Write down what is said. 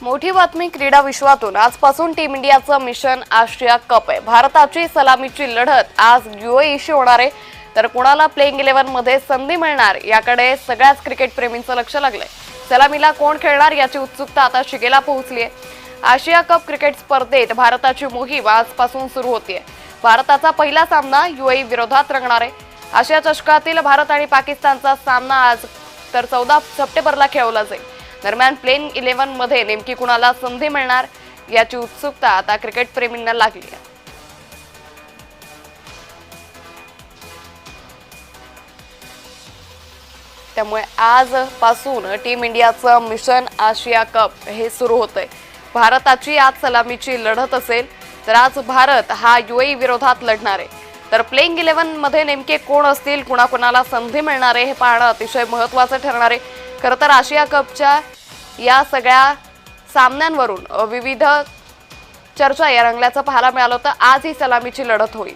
मोठी बातमी क्रीडा विश्वातून आजपासून टीम इंडियाचं मिशन आशिया कप आहे। भारताची सलामीची लढत आज यूएईशी होणार आहे। तर कोणाला प्लेइंग 11 मध्ये संधी मिळणार याकडे सगळ्याच क्रिकेट प्रेमींचं लक्ष लागलंय। सलामीला कोण खेळणार याची उत्सुकता आता शिगेला पोहोचली आहे। आशिया कप क्रिकेट स्पर्धेत भारताची मोहीम आजपासून सुरू होतेय। भारताचा पहिला सामना यूएई विरोधात रंगणार आहे। आशिया चषकातील भारत आणि पाकिस्तानचा सामना आज तर 14 सप्टेंबरला खेळवला जाईल। दरम्यान प्लेइंग 11 मध्ये नेमकी कुणाला संधी मिळणार याची उत्सुकता आता क्रिकेट प्रेमींना लागली आहे। त्यामुळे आजपासून टीम इंडियाचं मिशन आशिया कप हे सुरू होतंय। भारताची आज सलामीची लढत असेल तर आज भारत हा यूएई विरोधात लढणार आहे। तर प्लेइंग 11 मध्ये नेमके कोण असतील, कुणाकुणाला संधी मिळणार आहे हे पाहणं अतिशय महत्त्वाचं ठरणार आहे। खरं तर आशिया कपच्या या सगळ्या सामन्यांवरून विविध चर्चा या रंगल्याचं पाहायला मिळालं होतं। आज ही सलामीची लढत होईल।